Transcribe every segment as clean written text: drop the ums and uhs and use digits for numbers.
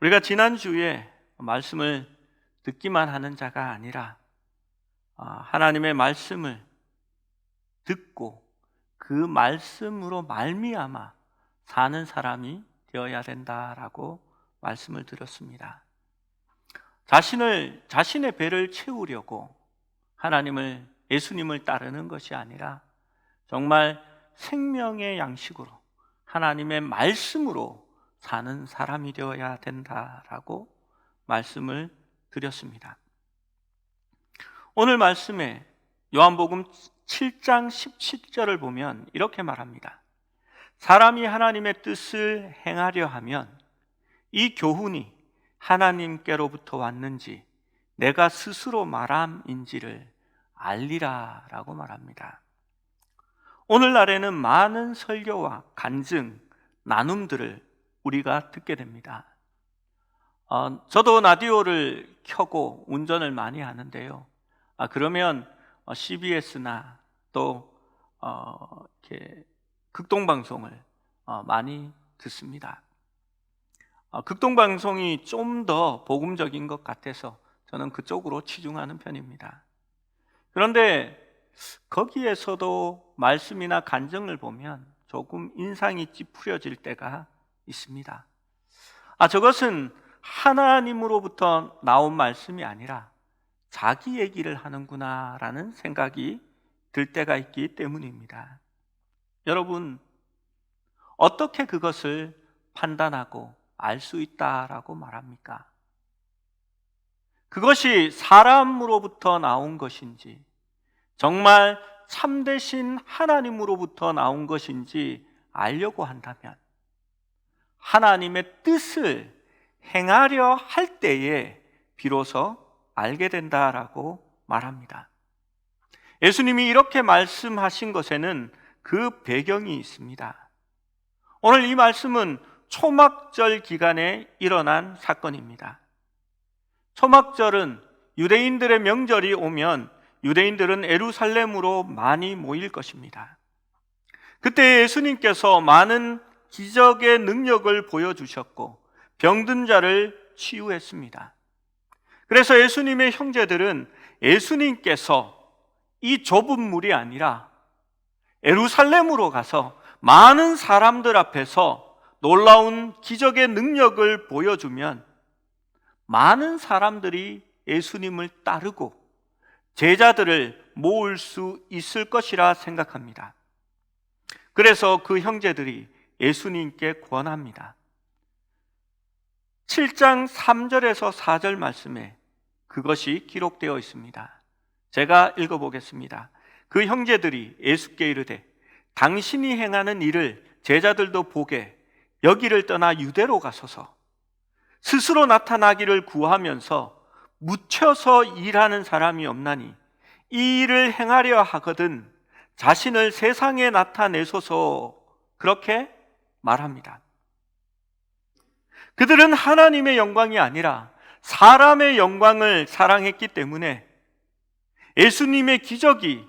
우리가 지난주에 말씀을 듣기만 하는 자가 아니라 하나님의 말씀을 듣고 그 말씀으로 말미암아 사는 사람이 되어야 된다라고 말씀을 드렸습니다. 자신의 배를 채우려고 예수님을 따르는 것이 아니라 정말 생명의 양식으로 하나님의 말씀으로 사는 사람이 되어야 된다라고 말씀을 드렸습니다. 오늘 말씀에 요한복음 7장 17절을 보면 이렇게 말합니다. 사람이 하나님의 뜻을 행하려 하면 이 교훈이 하나님께로부터 왔는지 내가 스스로 말함인지를 알리라 라고 말합니다. 오늘날에는 많은 설교와 간증, 나눔들을 우리가 듣게 됩니다. 저도 라디오를 켜고 운전을 많이 하는데요. 그러면 CBS나 또 이렇게 극동방송을 많이 듣습니다. 극동방송이 좀 더 복음적인 것 같아서 저는 그쪽으로 치중하는 편입니다. 그런데 거기에서도 말씀이나 간증을 보면 조금 인상이 찌푸려질 때가 있습니다. 저것은 하나님으로부터 나온 말씀이 아니라 자기 얘기를 하는구나 라는 생각이 들 때가 있기 때문입니다. 여러분, 어떻게 그것을 판단하고 알 수 있다라고 말합니까? 그것이 사람으로부터 나온 것인지 정말 참되신 하나님으로부터 나온 것인지 알려고 한다면 하나님의 뜻을 행하려 할 때에 비로소 알게 된다라고 말합니다. 예수님이 이렇게 말씀하신 것에는 그 배경이 있습니다. 오늘 이 말씀은 초막절 기간에 일어난 사건입니다. 초막절은 유대인들의 명절이 오면 유대인들은 예루살렘으로 많이 모일 것입니다. 그때 예수님께서 많은 기적의 능력을 보여주셨고 병든 자를 치유했습니다. 그래서 예수님의 형제들은 예수님께서 이 좁은 물이 아니라 예루살렘으로 가서 많은 사람들 앞에서 놀라운 기적의 능력을 보여주면 많은 사람들이 예수님을 따르고 제자들을 모을 수 있을 것이라 생각합니다. 그래서 그 형제들이 예수님께 권합니다. 7장 3절에서 4절 말씀에 그것이 기록되어 있습니다. 제가 읽어보겠습니다. 그 형제들이 예수께 이르되 당신이 행하는 일을 제자들도 보게 여기를 떠나 유대로 가소서. 스스로 나타나기를 구하면서 묻혀서 일하는 사람이 없나니 이 일을 행하려 하거든 자신을 세상에 나타내소서. 그렇게 말합니다. 그들은 하나님의 영광이 아니라 사람의 영광을 사랑했기 때문에 예수님의 기적이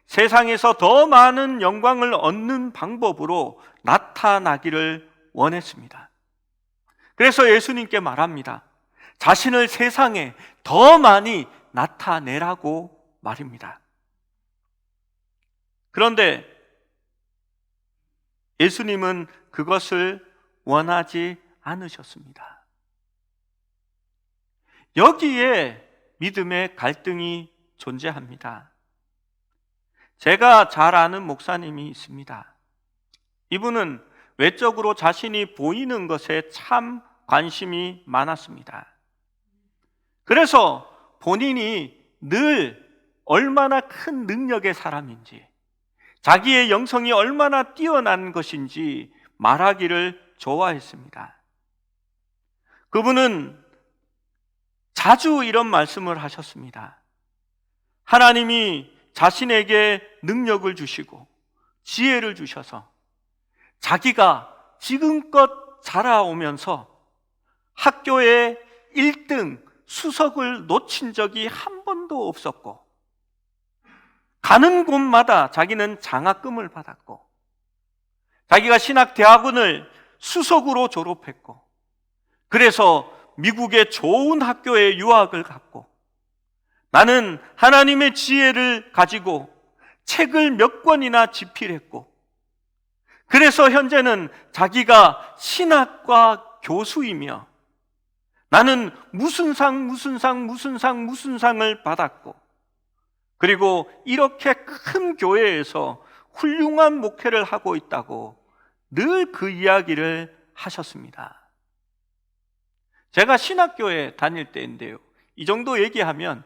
세상에서 더 많은 영광을 얻는 방법으로 나타나기를 원했습니다. 그래서 예수님께 말합니다. 자신을 세상에 더 많이 나타내라고 말입니다. 그런데 예수님은 그것을 원하지 않으셨습니다. 여기에 믿음의 갈등이 존재합니다. 제가 잘 아는 목사님이 있습니다. 이분은 외적으로 자신이 보이는 것에 참 관심이 많았습니다. 그래서 본인이 늘 얼마나 큰 능력의 사람인지, 자기의 영성이 얼마나 뛰어난 것인지 말하기를 좋아했습니다. 그분은 자주 이런 말씀을 하셨습니다. 하나님이 자신에게 능력을 주시고 지혜를 주셔서 자기가 지금껏 자라오면서 학교에 1등 수석을 놓친 적이 한 번도 없었고 가는 곳마다 자기는 장학금을 받았고 자기가 신학대학원을 수석으로 졸업했고 그래서 미국의 좋은 학교에 유학을 갔고, 나는 하나님의 지혜를 가지고 책을 몇 권이나 집필했고, 그래서 현재는 자기가 신학과 교수이며 나는 무슨 상을 받았고, 그리고 이렇게 큰 교회에서 훌륭한 목회를 하고 있다고 늘 그 이야기를 하셨습니다. 제가 신학교에 다닐 때인데요, 이 정도 얘기하면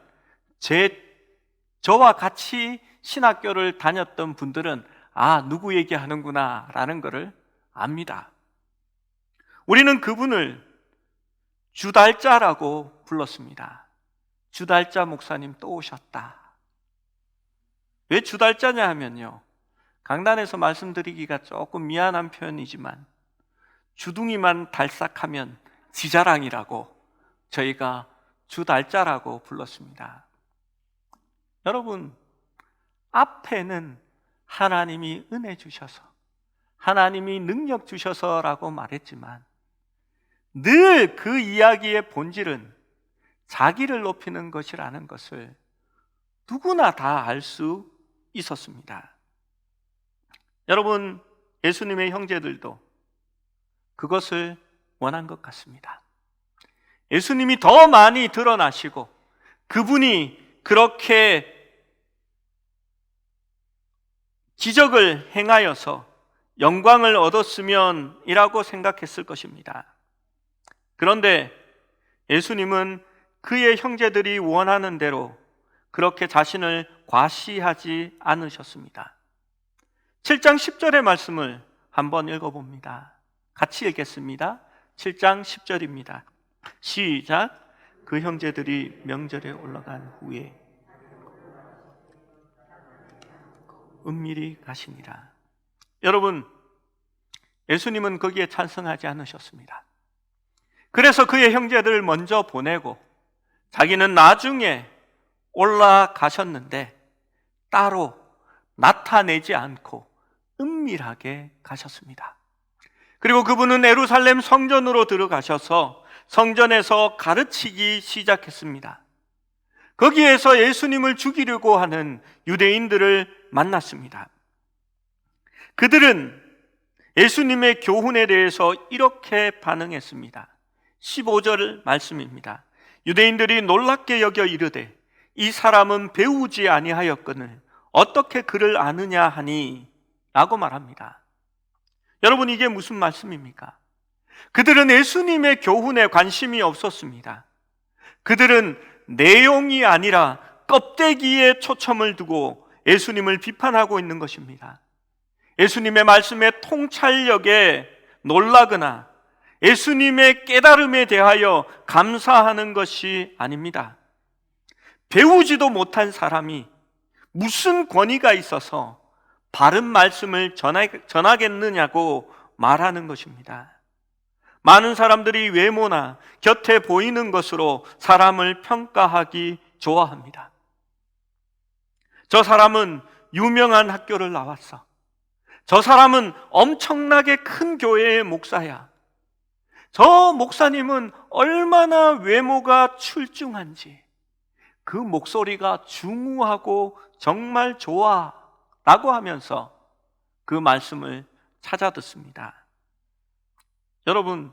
저와 같이 신학교를 다녔던 분들은 누구 얘기하는구나 라는 것을 압니다. 우리는 그분을 주달자라고 불렀습니다. 주달자 목사님 또 오셨다. 왜 주달자냐 하면요, 강단에서 말씀드리기가 조금 미안한 표현이지만 주둥이만 달싹하면 지자랑이라고 저희가 주달자라고 불렀습니다. 여러분, 앞에는 하나님이 은혜 주셔서, 하나님이 능력 주셔서라고 말했지만 늘 그 이야기의 본질은 자기를 높이는 것이라는 것을 누구나 다 알 수 있었습니다. 여러분, 예수님의 형제들도 그것을 원한 것 같습니다. 예수님이 더 많이 드러나시고 그분이 그렇게 기적을 행하여서 영광을 얻었으면 이라고 생각했을 것입니다. 그런데 예수님은 그의 형제들이 원하는 대로 그렇게 자신을 과시하지 않으셨습니다. 7장 10절의 말씀을 한번 읽어봅니다. 같이 읽겠습니다. 7장 10절입니다. 시작. 그 형제들이 명절에 올라간 후에 은밀히 가시니라. 여러분, 예수님은 거기에 찬성하지 않으셨습니다. 그래서 그의 형제들을 먼저 보내고 자기는 나중에 올라가셨는데 따로 나타내지 않고 은밀하게 가셨습니다. 그리고 그분은 예루살렘 성전으로 들어가셔서 성전에서 가르치기 시작했습니다. 거기에서 예수님을 죽이려고 하는 유대인들을 만났습니다. 그들은 예수님의 교훈에 대해서 이렇게 반응했습니다. 15절 말씀입니다. 유대인들이 놀랍게 여겨 이르되 이 사람은 배우지 아니하였거늘 어떻게 그를 아느냐 하니 라고 말합니다. 여러분, 이게 무슨 말씀입니까? 그들은 예수님의 교훈에 관심이 없었습니다. 그들은 내용이 아니라 껍데기에 초점을 두고 예수님을 비판하고 있는 것입니다. 예수님의 말씀의 통찰력에 놀라거나 예수님의 깨달음에 대하여 감사하는 것이 아닙니다. 배우지도 못한 사람이 무슨 권위가 있어서 바른 말씀을 전하겠느냐고 말하는 것입니다. 많은 사람들이 외모나 곁에 보이는 것으로 사람을 평가하기 좋아합니다. 저 사람은 유명한 학교를 나왔어. 저 사람은 엄청나게 큰 교회의 목사야. 저 목사님은 얼마나 외모가 출중한지, 그 목소리가 중후하고 정말 좋아 라고 하면서 그 말씀을 찾아 듣습니다. 여러분,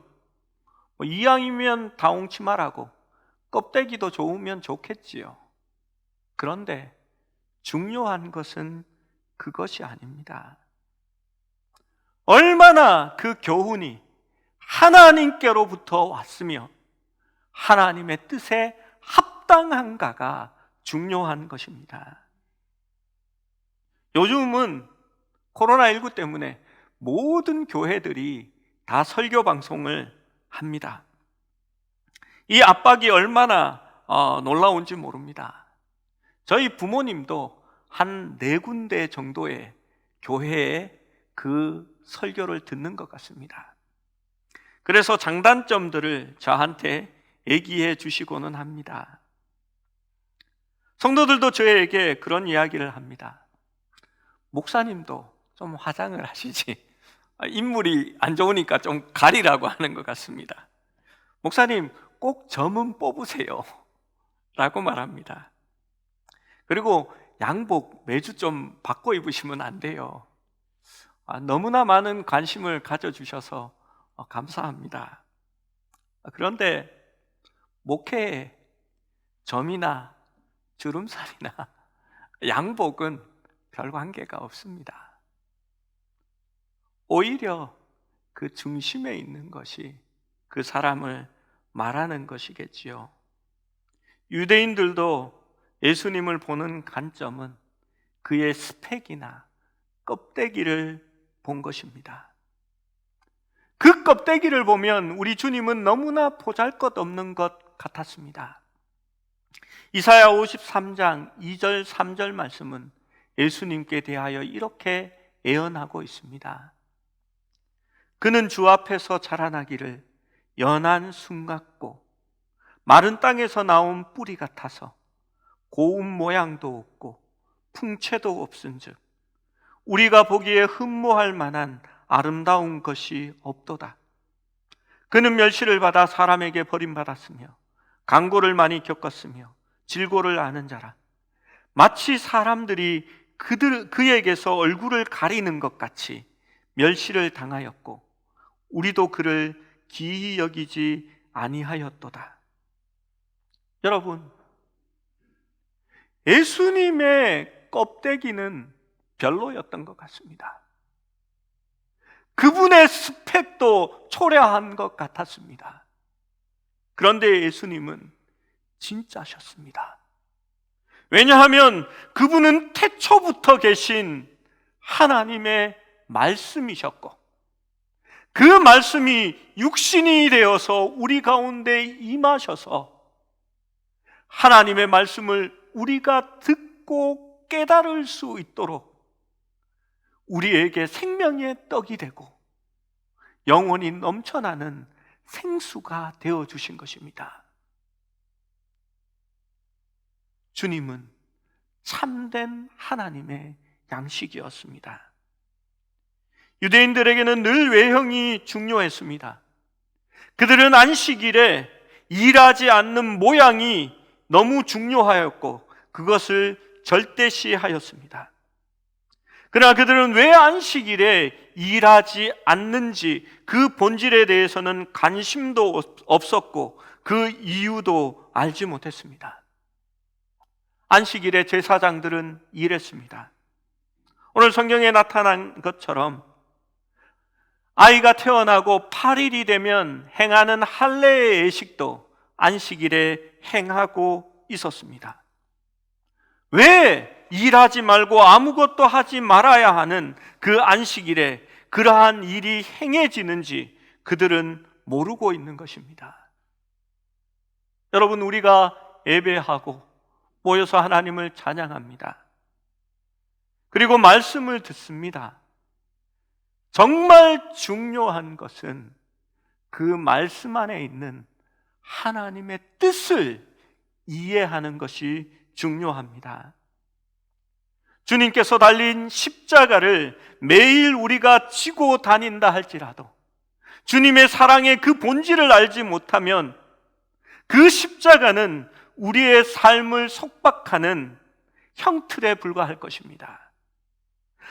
이왕이면 다홍치마라고 껍데기도 좋으면 좋겠지요. 그런데 중요한 것은 그것이 아닙니다. 얼마나 그 교훈이 하나님께로부터 왔으며 하나님의 뜻에 합당한가가 중요한 것입니다. 요즘은 코로나19 때문에 모든 교회들이 다 설교 방송을 합니다. 이 압박이 얼마나 놀라운지 모릅니다. 저희 부모님도 한 4군데 정도의 교회에 그 설교를 듣는 것 같습니다. 그래서 장단점들을 저한테 얘기해 주시고는 합니다. 성도들도 저에게 그런 이야기를 합니다. 목사님도 좀 화장을 하시지, 인물이 안 좋으니까 좀 가리라고 하는 것 같습니다. 목사님, 꼭 점은 뽑으세요 라고 말합니다. 그리고 양복 매주 좀 바꿔 입으시면 안 돼요. 너무나 많은 관심을 가져주셔서 감사합니다. 그런데 목회에 점이나 주름살이나 양복은 별 관계가 없습니다. 오히려 그 중심에 있는 것이 그 사람을 말하는 것이겠지요. 유대인들도 예수님을 보는 관점은 그의 스펙이나 껍데기를 본 것입니다. 그 껍데기를 보면 우리 주님은 너무나 보잘것없는 것 같았습니다. 이사야 53장 2절 3절 말씀은 예수님께 대하여 이렇게 예언하고 있습니다. 그는 주 앞에서 자라나기를 연한 순 같고 마른 땅에서 나온 뿌리 같아서 고운 모양도 없고 풍채도 없은즉 우리가 보기에 흠모할 만한 아름다운 것이 없도다. 그는 멸시를 받아 사람에게 버림받았으며 강고를 많이 겪었으며 질고를 아는 자라. 마치 사람들이 그에게서 얼굴을 가리는 것 같이 멸시를 당하였고 우리도 그를 기이 여기지 아니하였도다. 여러분, 예수님의 껍데기는 별로였던 것 같습니다. 그분의 스펙도 초라한 것 같았습니다. 그런데 예수님은 진짜셨습니다. 왜냐하면 그분은 태초부터 계신 하나님의 말씀이셨고 그 말씀이 육신이 되어서 우리 가운데 임하셔서 하나님의 말씀을 우리가 듣고 깨달을 수 있도록 우리에게 생명의 떡이 되고 영원히 넘쳐나는 생수가 되어주신 것입니다. 주님은 참된 하나님의 양식이었습니다. 유대인들에게는 늘 외형이 중요했습니다. 그들은 안식일에 일하지 않는 모양이 너무 중요하였고 그것을 절대시하였습니다. 그러나 그들은 왜 안식일에 일하지 않는지 그 본질에 대해서는 관심도 없었고 그 이유도 알지 못했습니다. 안식일에 제사장들은 일했습니다. 오늘 성경에 나타난 것처럼 아이가 태어나고 8일이 되면 행하는 할례의 예식도 안식일에 행하고 있었습니다. 왜 일하지 말고 아무것도 하지 말아야 하는 그 안식일에 그러한 일이 행해지는지 그들은 모르고 있는 것입니다. 여러분, 우리가 예배하고 모여서 하나님을 찬양합니다. 그리고 말씀을 듣습니다. 정말 중요한 것은 그 말씀 안에 있는 하나님의 뜻을 이해하는 것이 중요합니다. 주님께서 달린 십자가를 매일 우리가 지고 다닌다 할지라도 주님의 사랑의 그 본질을 알지 못하면 그 십자가는 우리의 삶을 속박하는 형틀에 불과할 것입니다.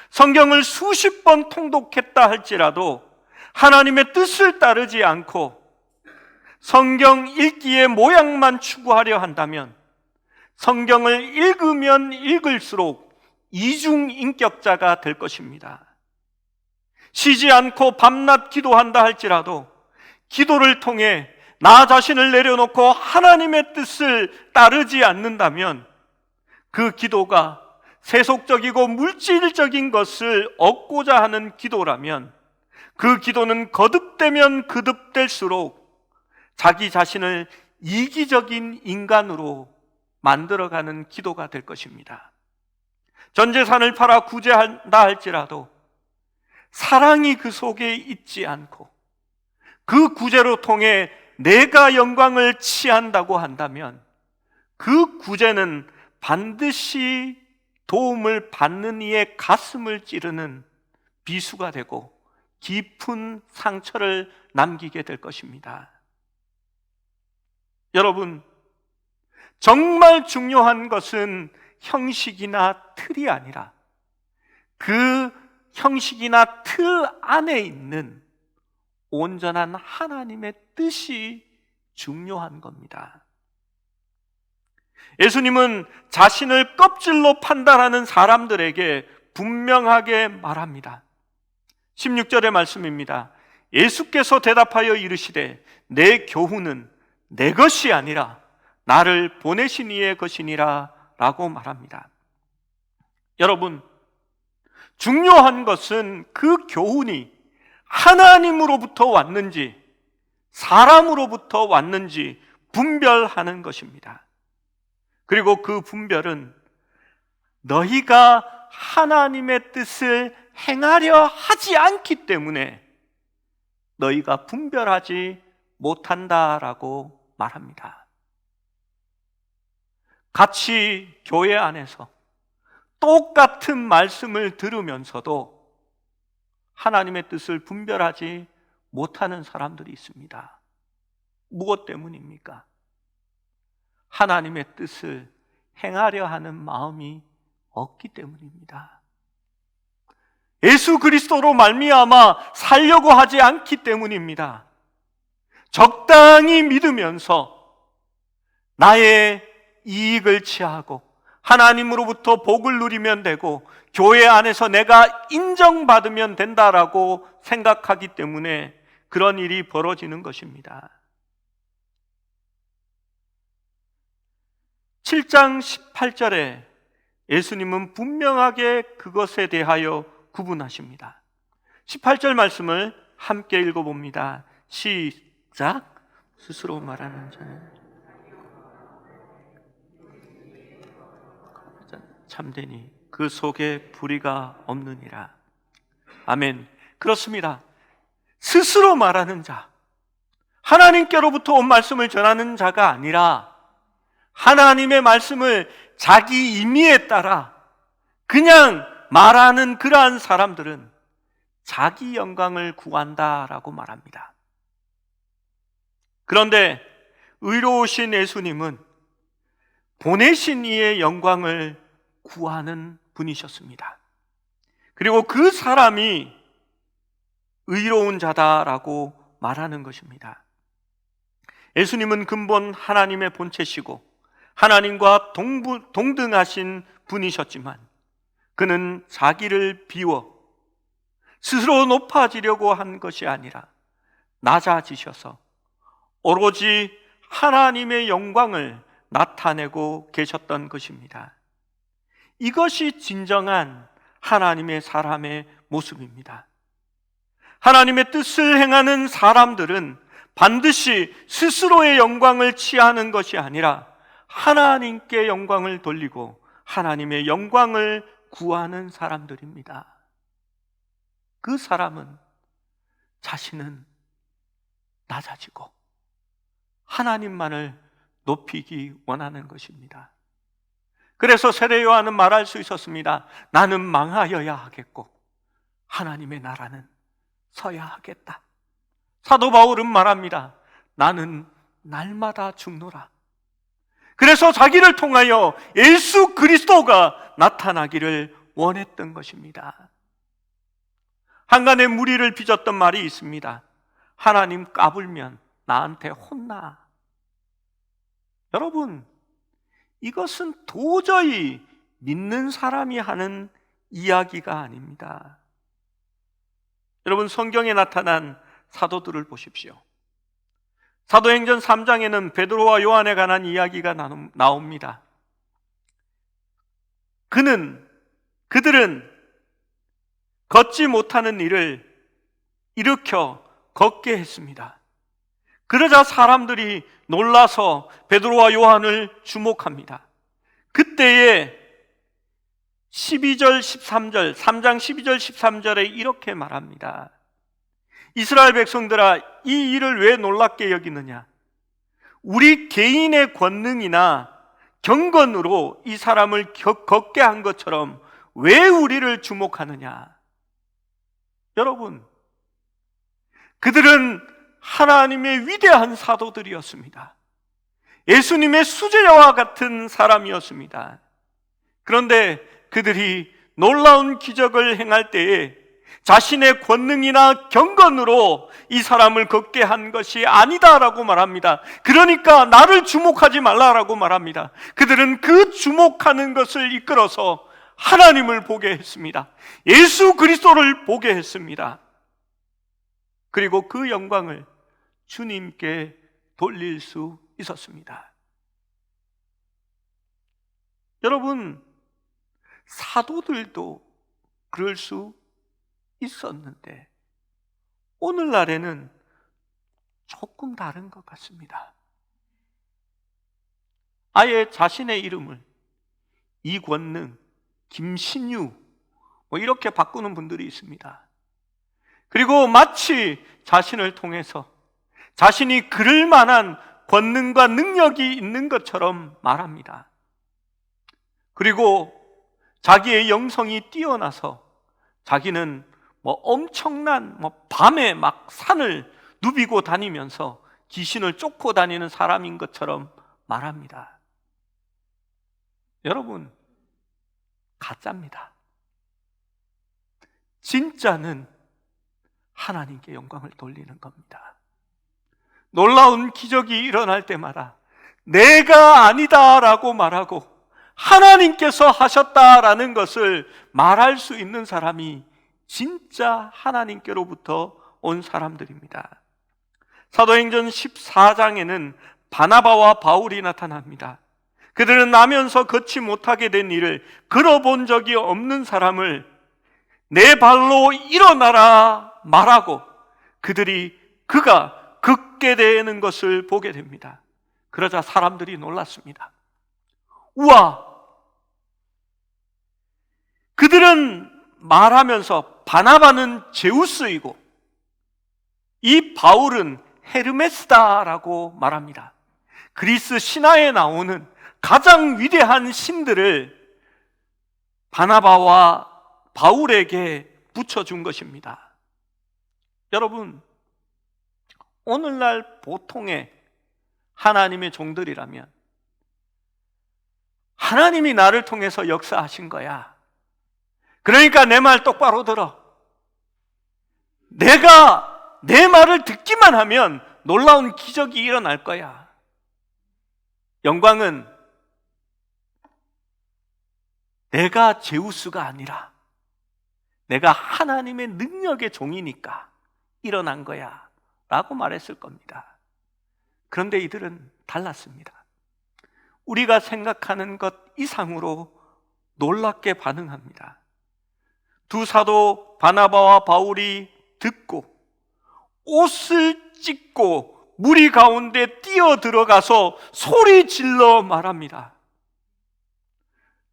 성경을 수십 번 통독했다 할지라도 하나님의 뜻을 따르지 않고 성경 읽기의 모양만 추구하려 한다면 성경을 읽으면 읽을수록 이중인격자가 될 것입니다. 쉬지 않고 밤낮 기도한다 할지라도 기도를 통해 나 자신을 내려놓고 하나님의 뜻을 따르지 않는다면 그 기도가 세속적이고 물질적인 것을 얻고자 하는 기도라면 그 기도는 거듭되면 거듭될수록 자기 자신을 이기적인 인간으로 만들어가는 기도가 될 것입니다. 전 재산을 팔아 구제한다 할지라도 사랑이 그 속에 있지 않고 그 구제로 통해 내가 영광을 취한다고 한다면 그 구제는 반드시 도움을 받는 이의 가슴을 찌르는 비수가 되고 깊은 상처를 남기게 될 것입니다. 여러분, 정말 중요한 것은 형식이나 틀이 아니라 그 형식이나 틀 안에 있는 온전한 하나님의 뜻이 중요한 겁니다. 예수님은 자신을 껍질로 판단하는 사람들에게 분명하게 말합니다. 16절의 말씀입니다. 예수께서 대답하여 이르시되 내 교훈은 내 것이 아니라 나를 보내신 이의 것이니라 라고 말합니다. 여러분, 중요한 것은 그 교훈이 하나님으로부터 왔는지 사람으로부터 왔는지 분별하는 것입니다. 그리고 그 분별은 너희가 하나님의 뜻을 행하려 하지 않기 때문에 너희가 분별하지 못한다라고 말합니다. 같이 교회 안에서 똑같은 말씀을 들으면서도 하나님의 뜻을 분별하지 못하는 사람들이 있습니다. 무엇 때문입니까? 하나님의 뜻을 행하려 하는 마음이 없기 때문입니다. 예수 그리스도로 말미암아 살려고 하지 않기 때문입니다. 적당히 믿으면서 나의 이익을 취하고 하나님으로부터 복을 누리면 되고 교회 안에서 내가 인정받으면 된다라고 생각하기 때문에 그런 일이 벌어지는 것입니다. 7장 18절에 예수님은 분명하게 그것에 대하여 구분하십니다. 18절 말씀을 함께 읽어봅니다. 시작. 스스로 말하는 자는 참되니 그 속에 불의가 없느니라. 아멘. 그렇습니다. 스스로 말하는 자, 하나님께로부터 온 말씀을 전하는 자가 아니라 하나님의 말씀을 자기 임의에 따라 그냥 말하는 그러한 사람들은 자기 영광을 구한다라고 말합니다. 그런데 의로우신 예수님은 보내신 이의 영광을 구하는 분이셨습니다. 그리고 그 사람이 의로운 자다라고 말하는 것입니다. 예수님은 근본 하나님의 본체시고 하나님과 동등하신 분이셨지만 그는 자기를 비워 스스로 높아지려고 한 것이 아니라 낮아지셔서 오로지 하나님의 영광을 나타내고 계셨던 것입니다. 이것이 진정한 하나님의 사람의 모습입니다. 하나님의 뜻을 행하는 사람들은 반드시 스스로의 영광을 취하는 것이 아니라 하나님께 영광을 돌리고 하나님의 영광을 구하는 사람들입니다. 그 사람은 자신은 낮아지고 하나님만을 높이기 원하는 것입니다. 그래서 세례 요한은 말할 수 있었습니다. 나는 망하여야 하겠고 하나님의 나라는 서야 하겠다. 사도 바울은 말합니다. 나는 날마다 죽노라. 그래서 자기를 통하여 예수 그리스도가 나타나기를 원했던 것입니다. 한간에 무리를 빚었던 말이 있습니다. 하나님 까불면 나한테 혼나. 여러분, 이것은 도저히 믿는 사람이 하는 이야기가 아닙니다. 여러분, 성경에 나타난 사도들을 보십시오. 사도행전 3장에는 베드로와 요한에 관한 이야기가 나옵니다. 그들은 걷지 못하는 일을 일으켜 걷게 했습니다. 그러자 사람들이 놀라서 베드로와 요한을 주목합니다. 그때에 12절 13절 3장 12절 13절에 이렇게 말합니다. 이스라엘 백성들아, 이 일을 왜 놀랍게 여기느냐? 우리 개인의 권능이나 경건으로 이 사람을 걷게 한 것처럼 왜 우리를 주목하느냐? 여러분, 그들은 하나님의 위대한 사도들이었습니다. 예수님의 수제자와 같은 사람이었습니다. 그런데 그들이 놀라운 기적을 행할 때에 자신의 권능이나 경건으로 이 사람을 걷게 한 것이 아니다라고 말합니다. 그러니까 나를 주목하지 말라라고 말합니다. 그들은 그 주목하는 것을 이끌어서 하나님을 보게 했습니다. 예수 그리스도를 보게 했습니다. 그리고 그 영광을 주님께 돌릴 수 있었습니다. 여러분, 사도들도 그럴 수 있었는데 오늘날에는 조금 다른 것 같습니다. 아예 자신의 이름을 이권능, 김신유 이렇게 바꾸는 분들이 있습니다. 그리고 마치 자신을 통해서 자신이 그럴 만한 권능과 능력이 있는 것처럼 말합니다. 그리고 자기의 영성이 뛰어나서 자기는 엄청난 밤에 막 산을 누비고 다니면서 귀신을 쫓고 다니는 사람인 것처럼 말합니다. 여러분, 가짜입니다. 진짜는 하나님께 영광을 돌리는 겁니다. 놀라운 기적이 일어날 때마다 내가 아니다라고 말하고 하나님께서 하셨다라는 것을 말할 수 있는 사람이 진짜 하나님께로부터 온 사람들입니다. 사도행전 14장에는 바나바와 바울이 나타납니다. 그들은 나면서 걷지 못하게 된 일을 걸어본 적이 없는 사람을 내 발로 일어나라 말하고 그가 걷게 되는 것을 보게 됩니다. 그러자 사람들이 놀랐습니다. 우와! 그들은 말하면서 바나바는 제우스이고 이 바울은 헤르메스다라고 말합니다. 그리스 신화에 나오는 가장 위대한 신들을 바나바와 바울에게 붙여준 것입니다. 여러분, 오늘날 보통의 하나님의 종들이라면 하나님이 나를 통해서 역사하신 거야. 그러니까 내 말 똑바로 들어. 내가 내 말을 듣기만 하면 놀라운 기적이 일어날 거야. 영광은 내가 제우스가 아니라 내가 하나님의 능력의 종이니까 일어난 거야 라고 말했을 겁니다. 그런데 이들은 달랐습니다. 우리가 생각하는 것 이상으로 놀랍게 반응합니다. 두 사도 바나바와 바울이 듣고 옷을 찢고 무리 가운데 뛰어 들어가서 소리 질러 말합니다.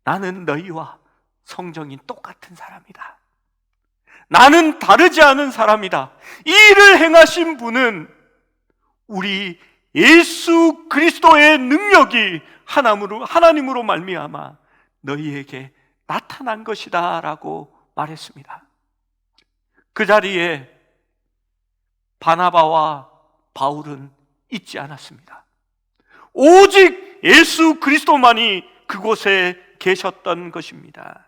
나는 너희와 성정이 똑같은 사람이다. 나는 다르지 않은 사람이다. 이 일을 행하신 분은 우리 예수 그리스도의 능력이 하나님으로 말미암아 너희에게 나타난 것이다 라고 말했습니다. 그 자리에 바나바와 바울은 있지 않았습니다. 오직 예수 그리스도만이 그곳에 계셨던 것입니다.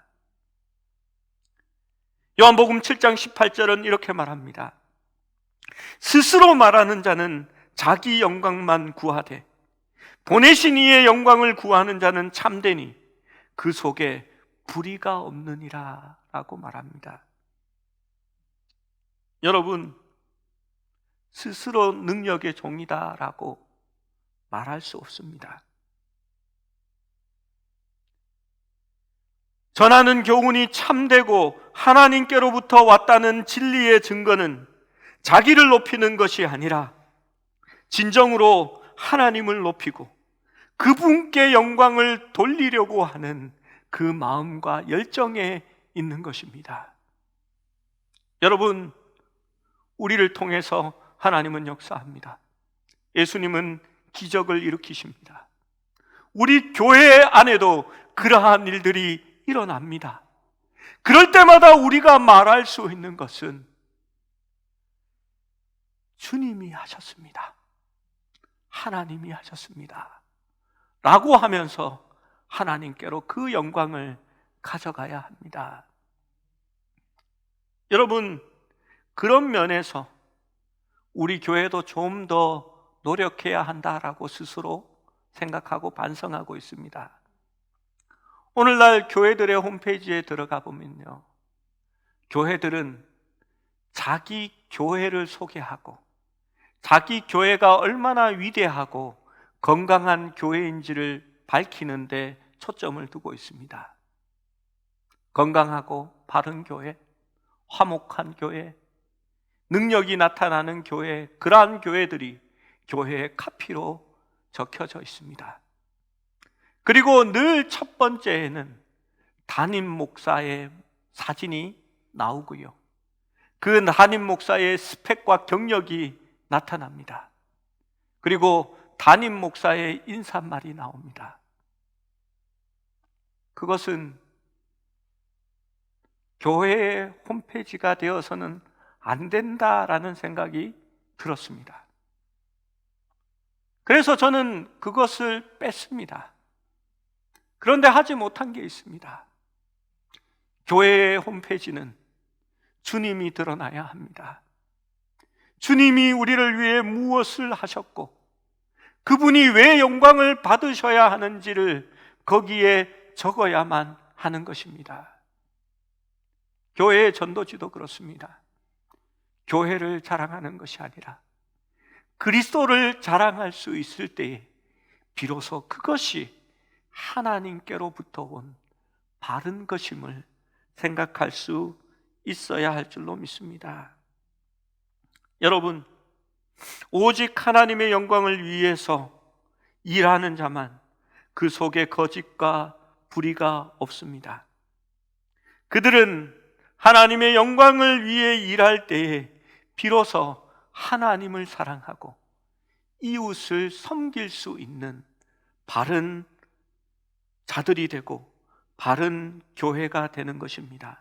요한복음 7장 18절은 이렇게 말합니다. 스스로 말하는 자는 자기 영광만 구하되 보내신 이의 영광을 구하는 자는 참되니 그 속에 불의가 없느니라 라고 말합니다. 여러분, 스스로 능력의 종이다 라고 말할 수 없습니다. 전하는 교훈이 참되고 하나님께로부터 왔다는 진리의 증거는 자기를 높이는 것이 아니라 진정으로 하나님을 높이고 그분께 영광을 돌리려고 하는 그 마음과 열정에 있는 것입니다. 여러분, 우리를 통해서 하나님은 역사합니다. 예수님은 기적을 일으키십니다. 우리 교회 안에도 그러한 일들이 일어납니다. 그럴 때마다 우리가 말할 수 있는 것은 주님이 하셨습니다. 하나님이 하셨습니다 라고 하면서 하나님께로 그 영광을 가져가야 합니다. 여러분, 그런 면에서 우리 교회도 좀 더 노력해야 한다라고 스스로 생각하고 반성하고 있습니다. 오늘날 교회들의 홈페이지에 들어가 보면요, 교회들은 자기 교회를 소개하고 자기 교회가 얼마나 위대하고 건강한 교회인지를 밝히는데 초점을 두고 있습니다. 건강하고 바른 교회, 화목한 교회, 능력이 나타나는 교회, 그러한 교회들이 교회의 카피로 적혀져 있습니다. 그리고 늘 첫 번째에는 담임 목사의 사진이 나오고요, 그 담임 목사의 스펙과 경력이 나타납니다. 그리고 담임 목사의 인사말이 나옵니다. 그것은 교회의 홈페이지가 되어서는 안 된다라는 생각이 들었습니다. 그래서 저는 그것을 뺐습니다. 그런데 하지 못한 게 있습니다. 교회의 홈페이지는 주님이 드러나야 합니다. 주님이 우리를 위해 무엇을 하셨고 그분이 왜 영광을 받으셔야 하는지를 거기에 적어야만 하는 것입니다. 교회의 전도지도 그렇습니다. 교회를 자랑하는 것이 아니라 그리스도를 자랑할 수 있을 때에 비로소 그것이 하나님께로부터 온 바른 것임을 생각할 수 있어야 할 줄로 믿습니다. 여러분, 오직 하나님의 영광을 위해서 일하는 자만 그 속에 거짓과 불의가 없습니다. 그들은 하나님의 영광을 위해 일할 때에 비로소 하나님을 사랑하고 이웃을 섬길 수 있는 바른 자들이 되고 바른 교회가 되는 것입니다.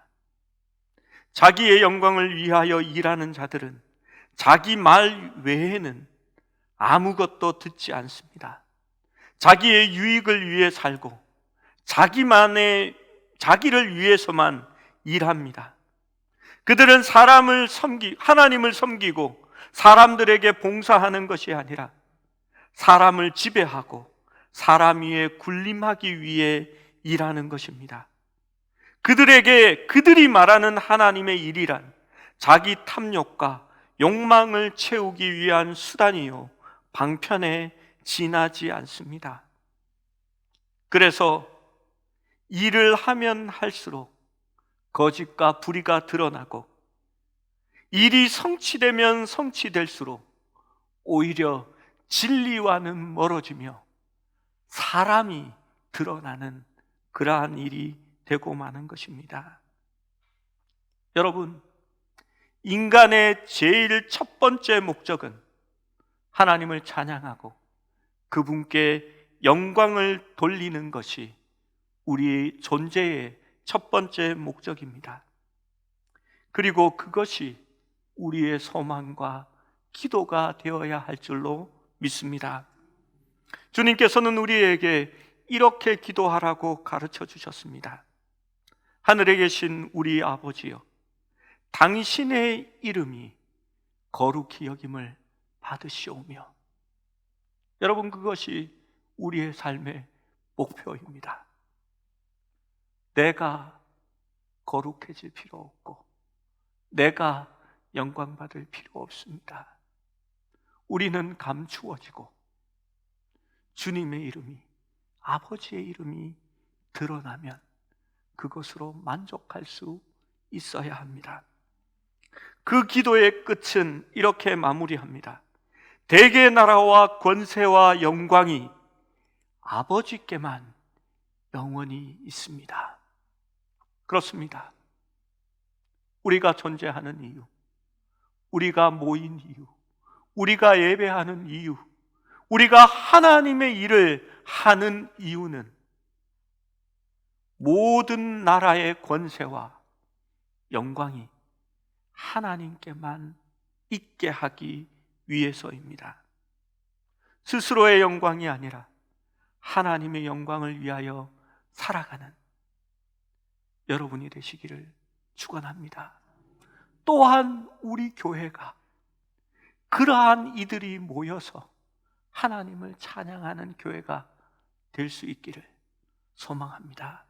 자기의 영광을 위하여 일하는 자들은 자기 말 외에는 아무것도 듣지 않습니다. 자기의 유익을 위해 살고 자기를 위해서만 일합니다. 그들은 하나님을 섬기고 사람들에게 봉사하는 것이 아니라 사람을 지배하고 사람 위에 군림하기 위해 일하는 것입니다. 그들이 말하는 하나님의 일이란 자기 탐욕과 욕망을 채우기 위한 수단이요 방편에 지나지 않습니다. 그래서 일을 하면 할수록 거짓과 불의가 드러나고 일이 성취되면 성취될수록 오히려 진리와는 멀어지며 사람이 드러나는 그러한 일이 되고 마는 것입니다. 여러분, 인간의 제일 첫 번째 목적은 하나님을 찬양하고 그분께 영광을 돌리는 것이 우리 존재의 첫 번째 목적입니다. 그리고 그것이 우리의 소망과 기도가 되어야 할 줄로 믿습니다. 주님께서는 우리에게 이렇게 기도하라고 가르쳐 주셨습니다. 하늘에 계신 우리 아버지여, 당신의 이름이 거룩히 여김을 받으시오며. 여러분, 그것이 우리의 삶의 목표입니다. 내가 거룩해질 필요 없고 내가 영광받을 필요 없습니다. 우리는 감추어지고 주님의 이름이, 아버지의 이름이 드러나면 그것으로 만족할 수 있어야 합니다. 그 기도의 끝은 이렇게 마무리합니다. 대개 나라와 권세와 영광이 아버지께만 영원히 있습니다. 그렇습니다. 우리가 존재하는 이유, 우리가 모인 이유, 우리가 예배하는 이유, 우리가 하나님의 일을 하는 이유는 모든 나라의 권세와 영광이 하나님께만 있게 하기 위해서입니다. 스스로의 영광이 아니라 하나님의 영광을 위하여 살아가는 여러분이 되시기를 축원합니다. 또한 우리 교회가 그러한 이들이 모여서 하나님을 찬양하는 교회가 될 수 있기를 소망합니다.